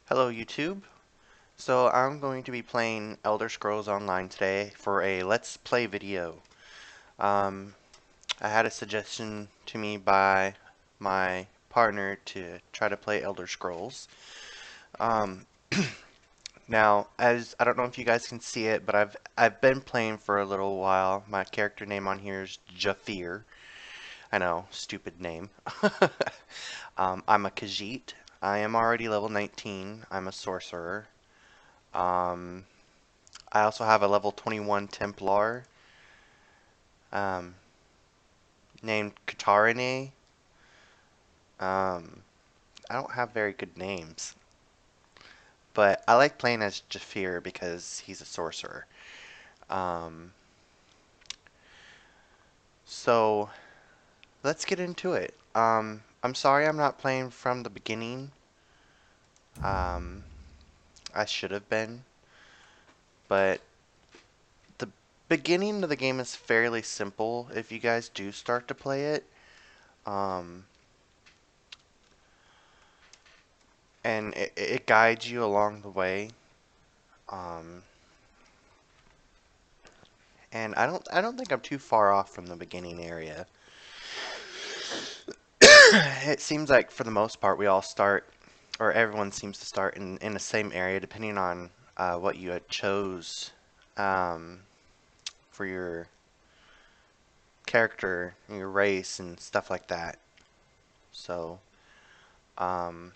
Hello YouTube. So I'm going to be playing Elder Scrolls Online today for a Let's Play video. Um, I had a suggestion to me by my partner to try to play Elder Scrolls. Um, Now, as I don't know if you guys can see it, but I've been playing for a little while. My character name on here is Jafir. I know, stupid name. I'm a Khajiit. I am already level 19. I'm a sorcerer. Um, I also have a level 21 Templar um, named Katarine. Um, I don't have very good names, but I like playing as Jafir because he's a sorcerer. Um, so let's get into it. I'm sorry I'm not playing from the beginning. Um, I should have been, but the beginning of the game is fairly simple if you guys do start to play it. Um, and it guides you along the way. Um, and I don't think I'm too far off from the beginning area. It seems like for the most part we all start, or everyone seems to start in the same area, depending on what you had chose um, for your character, your race, and stuff like that. So, um,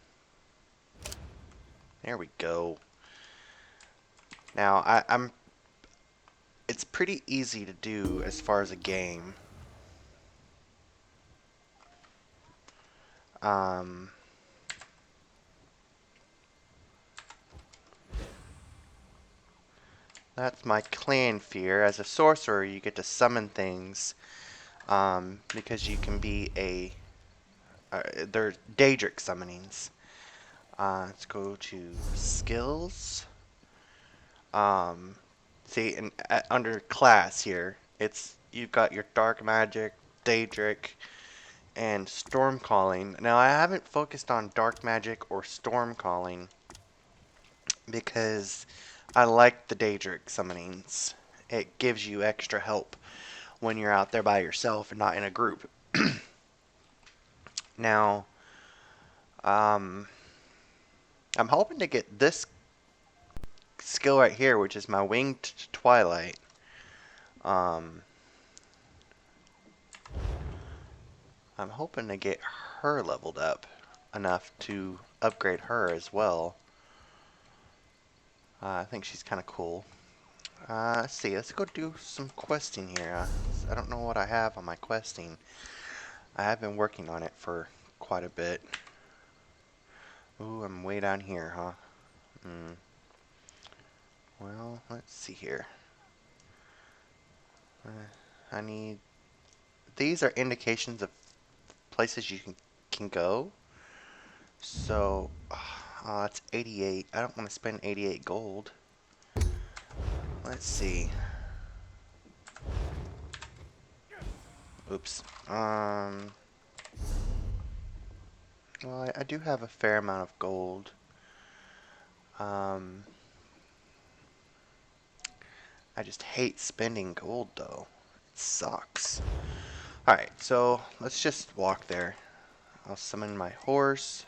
there we go. Now I'm. It's pretty easy to do as far as a game. Um, that's my clan fear. As a sorcerer, you get to summon things because you can be a. They're Daedric summonings. Let's go to skills. Um, See, and under class here, it's you've got your dark magic, Daedric, and storm calling. Now, I haven't focused on dark magic or storm calling because I like the Daedric summonings. It gives you extra help when you're out there by yourself and not in a group. Now, um, I'm hoping to get this skill right here, which is my Winged Twilight. Um, I'm hoping to get her leveled up enough to upgrade her as well. I think she's kind of cool. Let's see, let's go do some questing here. I don't know what I have on my questing. I have been working on it for quite a bit. Ooh, I'm way down here, huh? Hmm. Well, let's see here. I need... These are indications of places you can go. So, it's 88. I don't want to spend 88 gold. Let's see. Oops. Well, I do have a fair amount of gold. I just hate spending gold, though. It sucks. Alright, so let's just walk there. I'll summon my horse.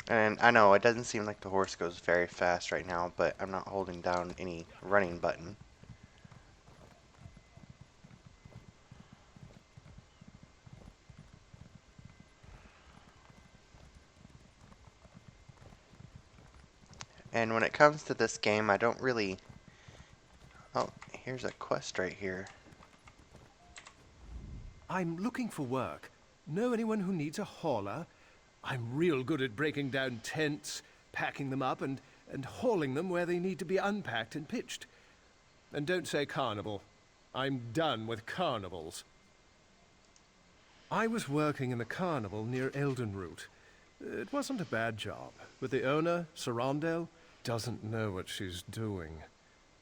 And I know it doesn't seem like the horse goes very fast right now, but I'm not holding down any running button. And when it comes to this game, I don't really... Oh, here's a quest right here. I'm looking for work. Know anyone who needs a hauler? I'm real good at breaking down tents, packing them up, and hauling them where they need to be unpacked and pitched. And don't say carnival. I'm done with carnivals. I was working in the carnival near Eldenroot. It wasn't a bad job, but the owner, Sarandel, doesn't know what she's doing.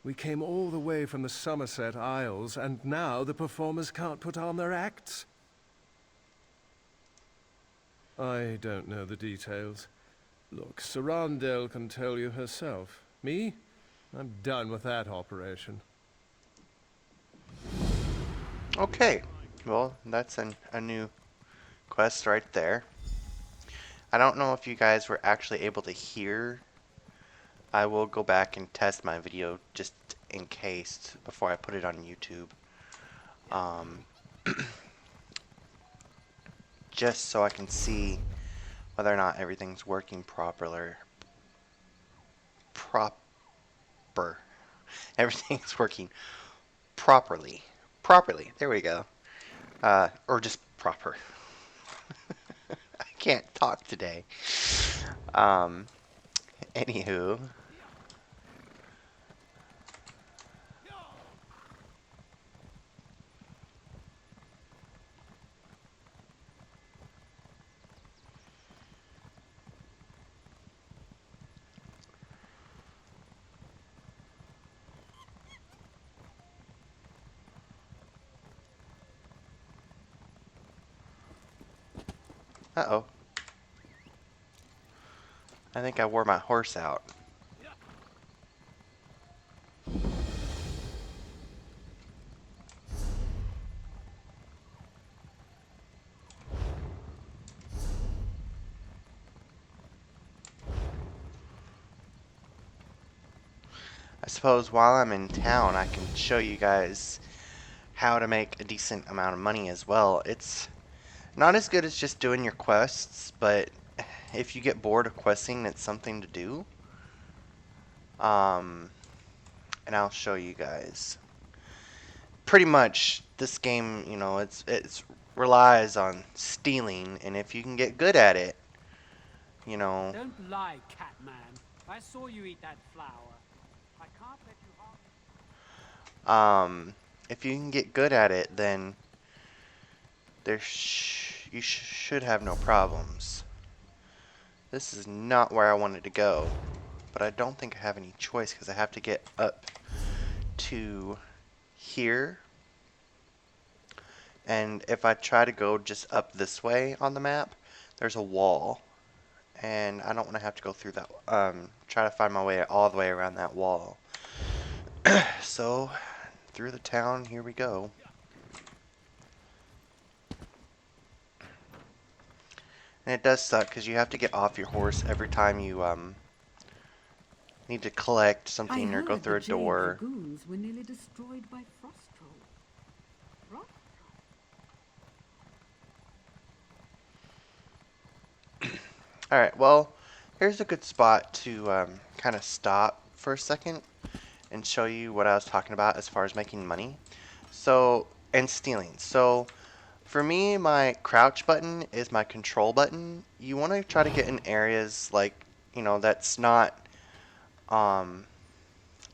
We came all the way from the Somerset Isles, and now the performers can't put on their acts. I don't know the details. Look, Sarandel can tell you herself. Me? I'm done with that operation. Okay, well, that's a new quest right there. I don't know if you guys were actually able to hear. I will go back and test my video just in case before I put it on YouTube. Um, just so I can see whether or not everything's working proper. Everything's working properly. Properly. There we go. Or just proper. I can't talk today. Um, anywho. Uh-oh. I think I wore my horse out. I suppose while I'm in town, I can show you guys how to make a decent amount of money as well. It's not as good as just doing your quests, but if you get bored of questing, it's something to do. And I'll show you guys. Pretty much, this game, you know, it's relies on stealing, and if you can get good at it, you know. Don't lie, Catman. I saw you eat that flower. I can't let you harm. If you can get good at it, then you should have no problems. This is not where I wanted to go, but I don't think I have any choice because I have to get up to here. And if I try to go just up this way on the map, there's a wall. And I don't want to have to go through that, try to find my way all the way around that wall. So, through the town, here we go. And it does suck because you have to get off your horse every time you need to collect something or go through a door. Lagoons were nearly destroyed by frost trolls. Alright, well, here's a good spot to kind of stop for a second and show you what I was talking about as far as making money. So, and stealing. So, for me, my crouch button is my control button. You want to try to get in areas like, you know, that's not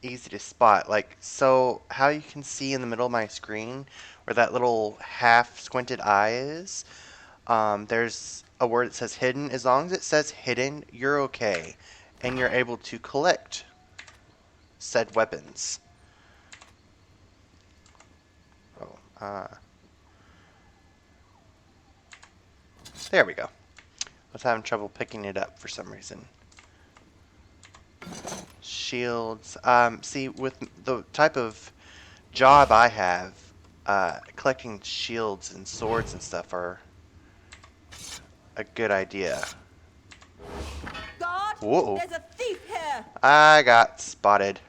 easy to spot. Like, so how you can see in the middle of my screen where that little half squinted eye is, there's a word that says hidden. As long as it says hidden, you're okay. And you're able to collect said weapons. Oh, there we go. I was having trouble picking it up for some reason. Shields. See, with the type of job I have, collecting shields and swords and stuff are a good idea. Guard! Whoa. There's a thief here! I got spotted.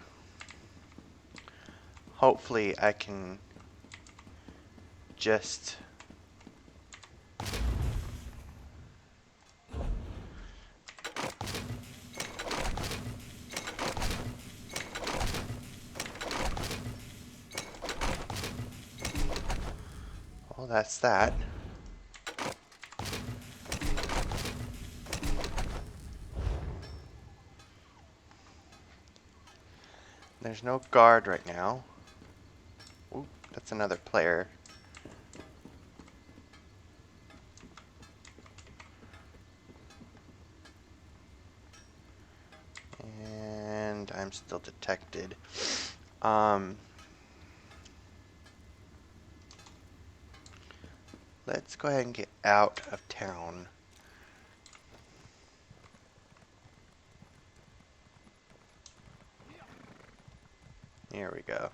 Hopefully I can just... Well, that's that. There's no guard right now. Ooh, that's another player. And I'm still detected. Um, let's go ahead and get out of town. Here we go.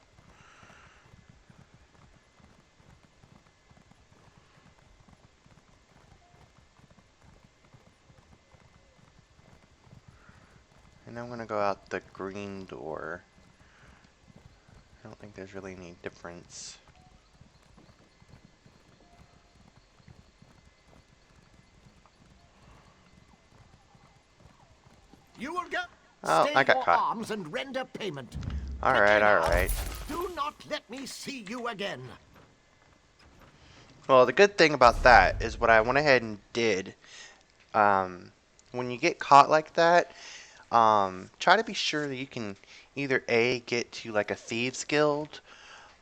And I'm gonna go out the green door. I don't think there's really any difference. You will get. Oh, I Stay got your caught. arms and render payment. Alright, Quickly now. alright. Do not let me see you again. Well, the good thing about that is what I went ahead and did. When you get caught like that, try to be sure that you can either A, get to like a thieves guild,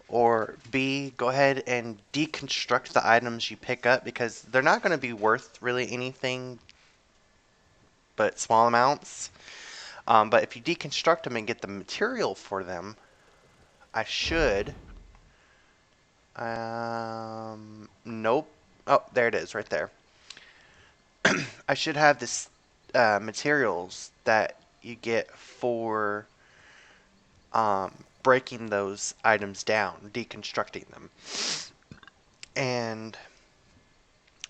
or B, go ahead and deconstruct the items you pick up, because they're not going to be worth really anything but small amounts. But if you deconstruct them and get the material for them, I should. Nope. Oh, there it is, right there. I should have this materials that you get for breaking those items down, deconstructing them. And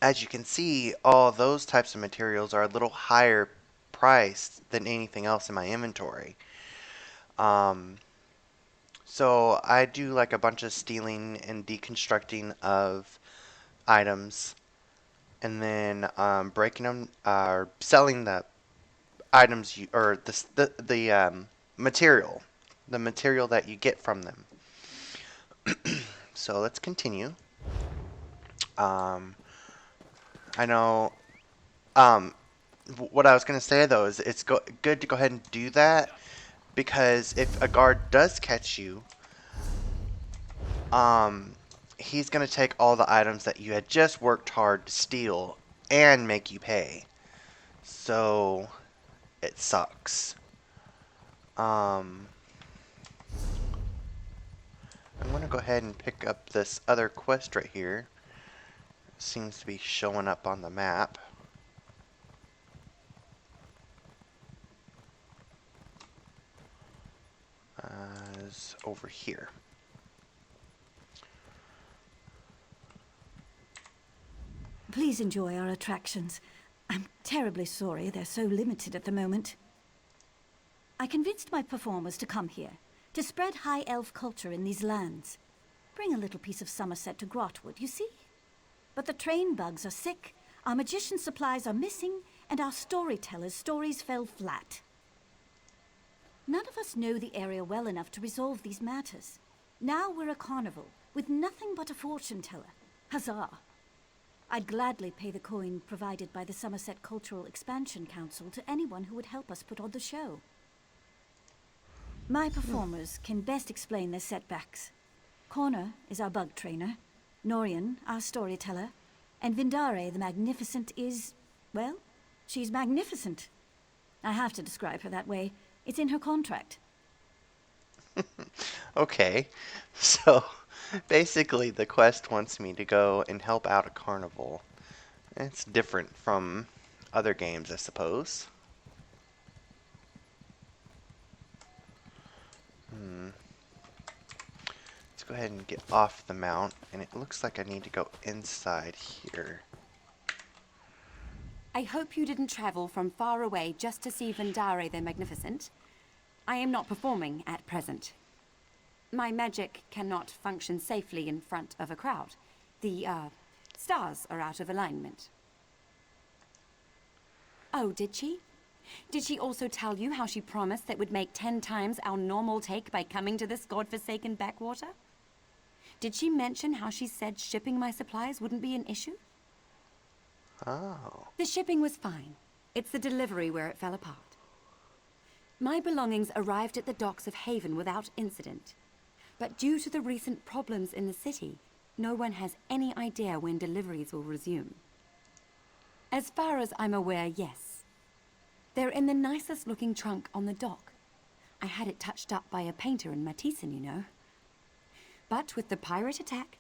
as you can see, all those types of materials are a little higher priced than anything else in my inventory. Um, so I do like a bunch of stealing and deconstructing of items, and then breaking them, or selling the items you, or the material, the material that you get from them. So let's continue. Um, I know. Um, what I was gonna say though is it's good to go ahead and do that, because if a guard does catch you, um, he's gonna take all the items that you had just worked hard to steal and make you pay. So it sucks. Um, I'm gonna go ahead and pick up this other quest right here. It seems to be showing up on the map. Is over here. Please enjoy our attractions. I'm terribly sorry they're so limited at the moment. I convinced my performers to come here, to spread high elf culture in these lands. Bring a little piece of Somerset to Grotwood, you see? But the train bugs are sick, our magician supplies are missing, and our storytellers' stories fell flat. None of us know the area well enough to resolve these matters. Now we're a carnival, with nothing but a fortune teller. Huzzah! I'd gladly pay the coin provided by the Somerset Cultural Expansion Council to anyone who would help us put on the show. My performers can best explain their setbacks. Connor is our bug trainer, Norian, our storyteller, and Vindare the Magnificent is, well, she's magnificent. I have to describe her that way. It's in her contract. Okay, so basically the quest wants me to go and help out a carnival. It's different from other games, I suppose. Let's go ahead and get off the mount, and it looks like I need to go inside here. I hope you didn't travel from far away just to see Vindare the Magnificent. I am not performing at present. My magic cannot function safely in front of a crowd. The, stars are out of alignment. Oh, did she? Did she also tell you how she promised that would make 10 times our normal take by coming to this godforsaken backwater? Did she mention how she said shipping my supplies wouldn't be an issue? Oh. The shipping was fine. It's the delivery where it fell apart. My belongings arrived at the docks of Haven without incident. But due to the recent problems in the city, no one has any idea when deliveries will resume. As far as I'm aware, yes. They're in the nicest looking trunk on the dock. I had it touched up by a painter in Matissan, you know. But with the pirate attack,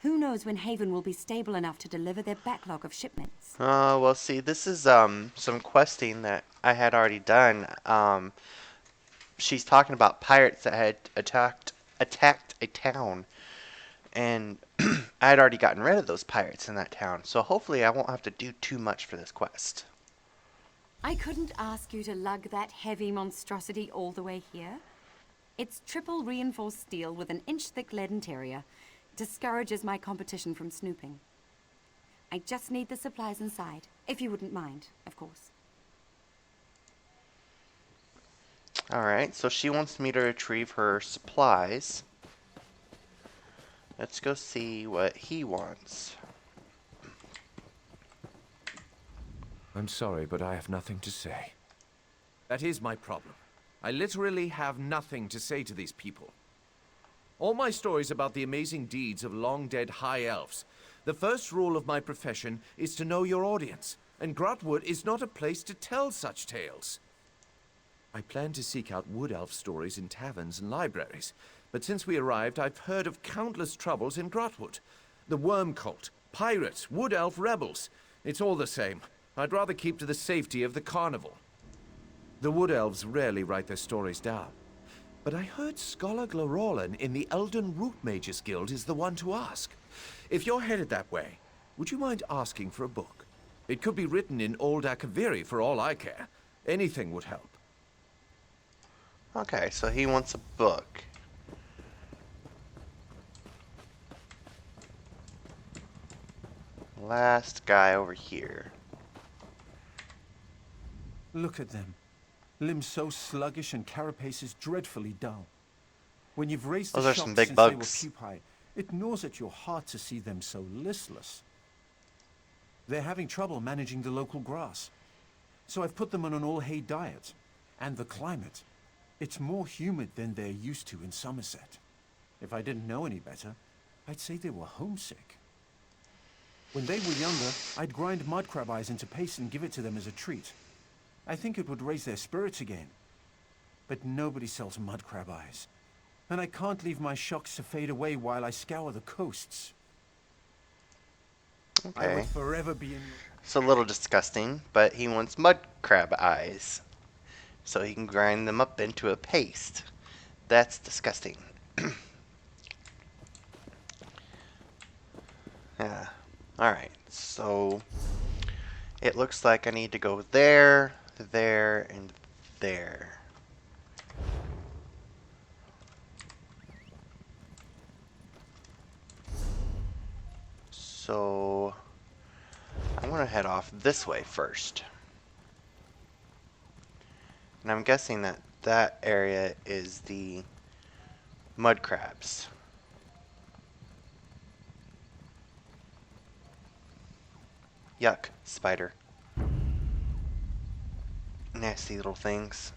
who knows when Haven will be stable enough to deliver their backlog of shipments. Well, see, this is some questing that I had already done. She's talking about pirates that had attacked a town, and I had already gotten rid of those pirates in that town. So hopefully I won't have to do too much for this quest. I couldn't ask you to lug that heavy monstrosity all the way here. Its triple reinforced steel with an inch-thick lead interior discourages my competition from snooping. I just need the supplies inside, if you wouldn't mind, of course. Alright, so she wants me to retrieve her supplies. Let's go see what he wants. I'm sorry, but I have nothing to say. That is my problem. I literally have nothing to say to these people. All my stories about the amazing deeds of long-dead high elves. The first rule of my profession is to know your audience, and Grotwood is not a place to tell such tales. I plan to seek out wood elf stories in taverns and libraries, but since we arrived, I've heard of countless troubles in Grotwood. The worm cult, pirates, wood elf rebels. It's all the same. I'd rather keep to the safety of the carnival. The wood elves rarely write their stories down. But I heard Scholar Glorolin in the Elden Root Mages Guild is the one to ask. If you're headed that way, would you mind asking for a book? It could be written in Old Akaviri for all I care. Anything would help. Okay, so he wants a book. Last guy over here. Look at them. Limbs so sluggish and carapaces dreadfully dull. When you've raised the Those are shock some big since bugs. they were pupae, it gnaws at your heart to see them so listless. They're having trouble managing the local grass. So I've put them on an all-hay diet. And the climate. It's more humid than they're used to in Somerset. If I didn't know any better, I'd say they were homesick. When they were younger, I'd grind mudcrab eyes into paste and give it to them as a treat. I think it would raise their spirits again. But nobody sells mudcrab eyes. And I can't leave my shocks to fade away while I scour the coasts. I Okay. would forever be in... It's a little disgusting, but he wants mud crab eyes. So he can grind them up into a paste. That's disgusting. Yeah. Alright, so it looks like I need to go there, there, and there. So I'm gonna head off this way first. And I'm guessing that that area is the mud crabs. Yuck, spider. Nasty little things.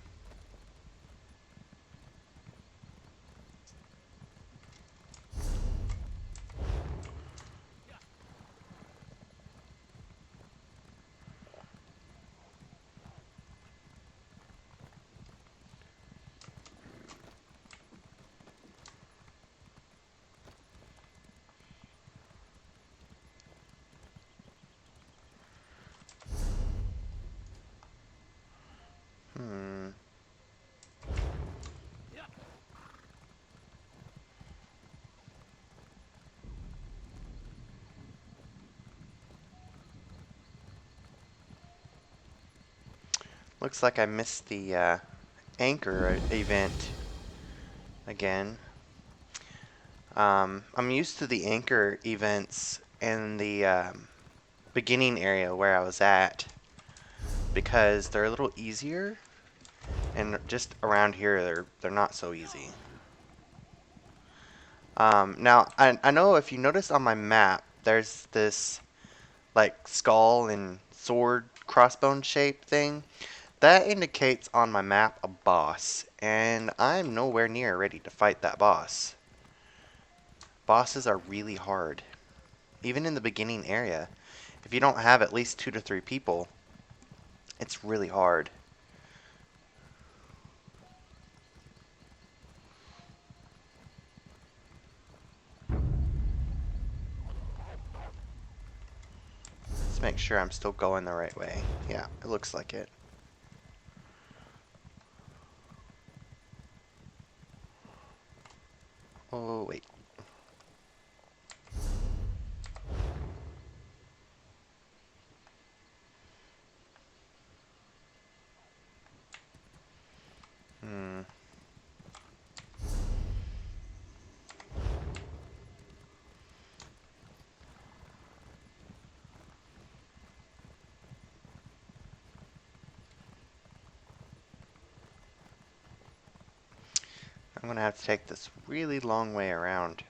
Looks like I missed the anchor event again. I'm used to the anchor events in the beginning area where I was at because they're a little easier, and just around here they're not so easy. Now I know if you notice on my map, there's this like skull and sword crossbone shape thing. That indicates on my map a boss, and I'm nowhere near ready to fight that boss. Bosses are really hard. Even in the beginning area, if you don't have at least 2 to 3 people, it's really hard. Let's make sure I'm still going the right way. Yeah, it looks like it. Oh, wait. Hmm. I'm gonna have to take this really long way around.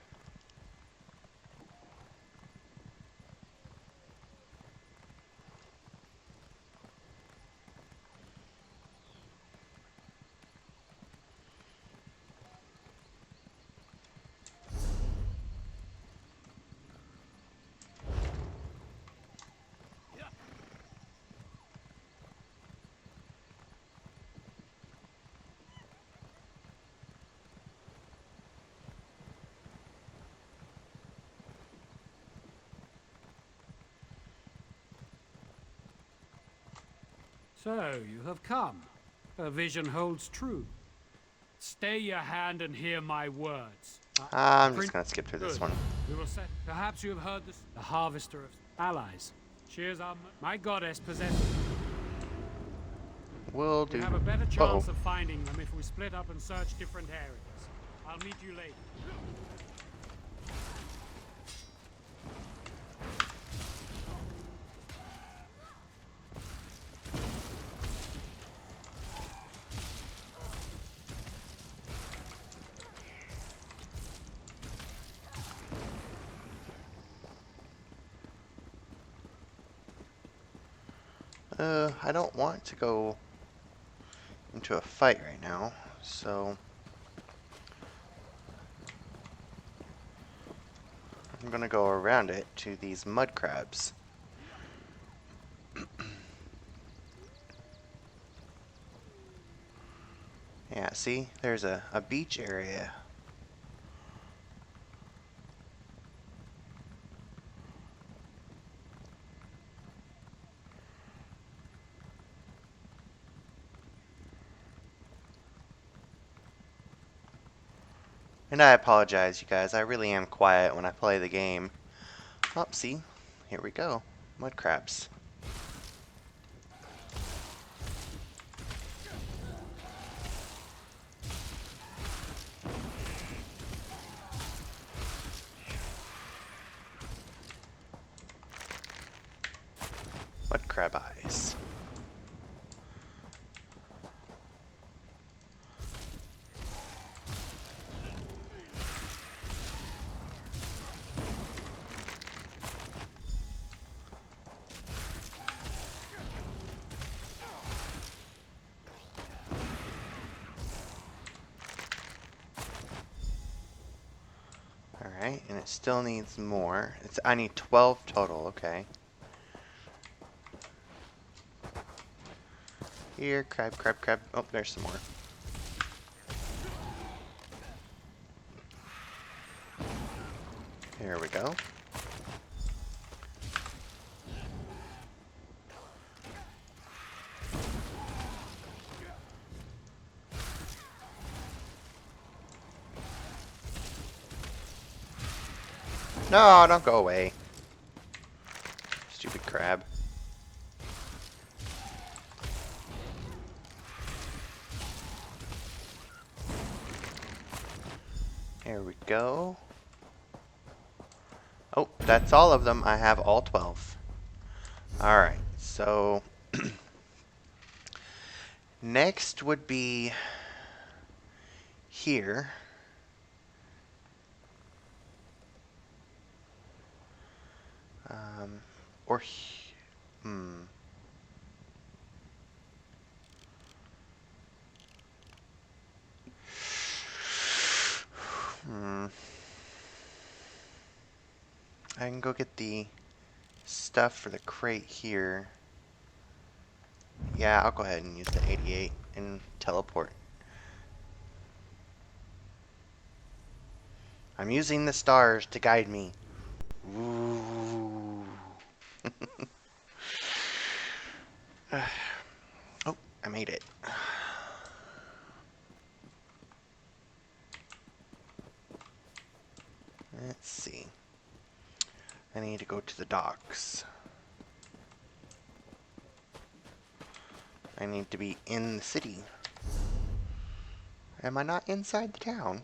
So, you have come. Her vision holds true. Stay your hand and hear my words. I'm just Prince, gonna skip through this good. one. We will set. Perhaps you have heard this. The harvester of allies. She is our. My goddess possesses. Will We do. have a better Uh-oh. chance of finding them if we split up and search different areas. I'll meet you later. I don't want to go into a fight right now, so I'm gonna go around it to these mud crabs. Yeah, see? There's a beach area. And I apologize, you guys. I really am quiet when I play the game. Oh, see? Here we go. Mud crabs. Mud crab eyes. Alright, and it still needs more. I need 12 total, okay. Here, crab, crab, crab. Oh, there's some more. Here we go. No, don't go away. Stupid crab. Here we go. Oh, that's all of them. I have all 12. Alright, so next would be here. Or hmm. Hmm. I can go get the stuff for the crate here. Yeah, I'll go ahead and use the 88 and teleport. I'm using the stars to guide me. Ooh. Oh, I made it. Let's see. I need to go to the docks. I need to be in the city. Am I not inside the town?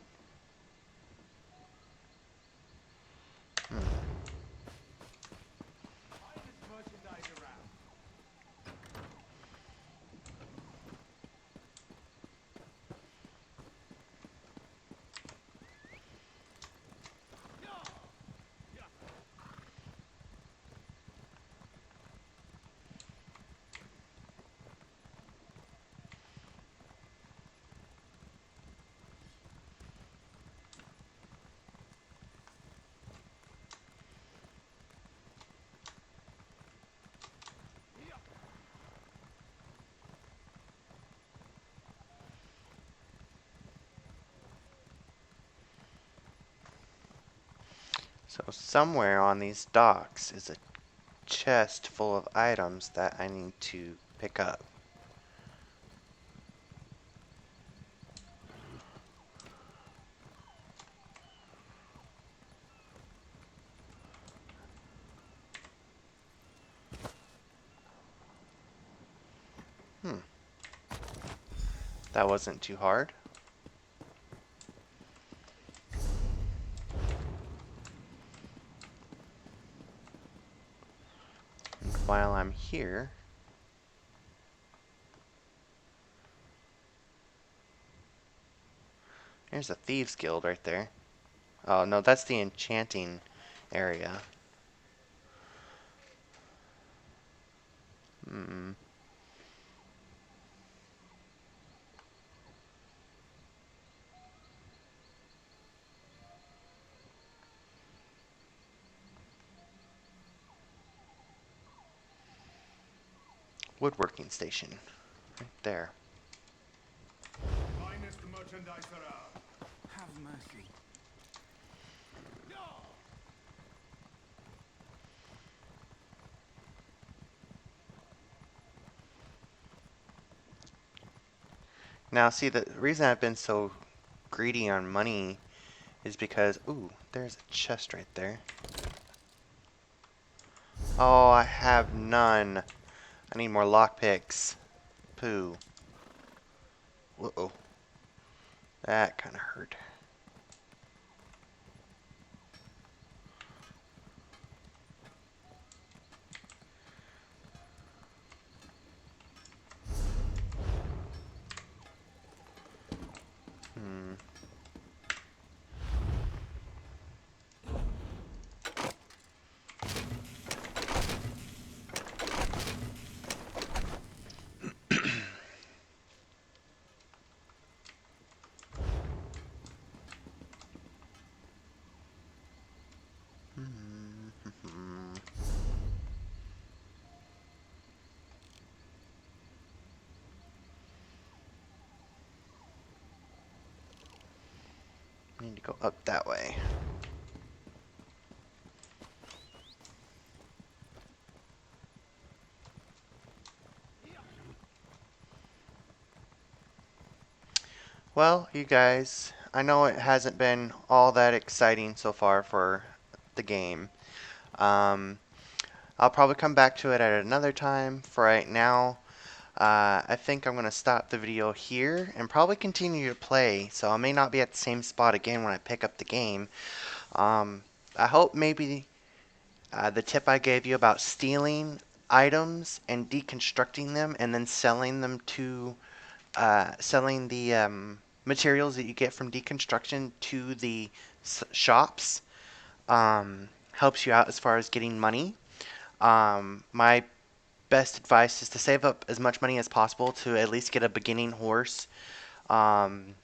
So somewhere on these docks is a chest full of items that I need to pick up. Hmm. That wasn't too hard. And while I'm here, there's a thieves guild right there. Oh no, that's the enchanting area. Hmm. Woodworking station. Right there. Finest merchandise around. Have mercy. Now see, the reason I've been so greedy on money is because, ooh, there's a chest right there. Oh, I have none. I need more lockpicks. Poo. Uh-oh. That kind of hurt. Hmm. Need to go up that way. Well, you guys, I know it hasn't been all that exciting so far for the game. Um, I'll probably come back to it at another time. For right now, I think I'm going to stop the video here and probably continue to play, so I may not be at the same spot again when I pick up the game. I hope maybe the tip I gave you about stealing items and deconstructing them and then selling them to selling the materials that you get from deconstruction to the shops helps you out as far as getting money. My best advice is to save up as much money as possible to at least get a beginning horse. Um,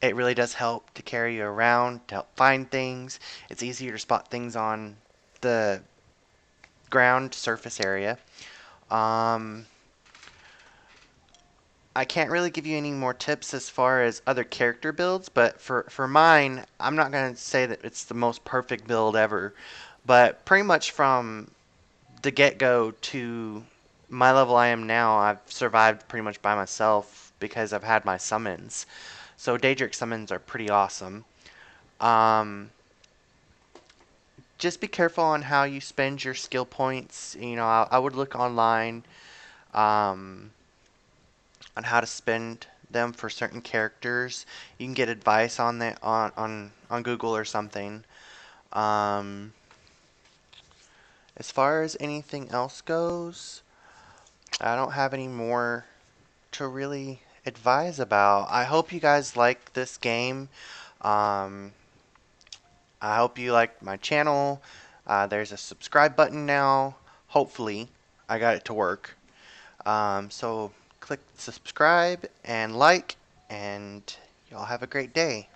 it really does help to carry you around, to help find things. It's easier to spot things on the ground surface area. Um, I can't really give you any more tips as far as other character builds, but for mine, I'm not going to say that it's the most perfect build ever, but pretty much from the get-go to my level I am now, I've survived pretty much by myself because I've had my summons. So Daedric summons are pretty awesome. Um, just be careful on how you spend your skill points. You know, I would look online um, on how to spend them for certain characters. You can get advice on that on Google or something. Um, as far as anything else goes, I don't have any more to really advise about. I hope you guys like this game. Um, I hope you like my channel. There's a subscribe button now. Hopefully, I got it to work. So click subscribe and like, and y'all have a great day.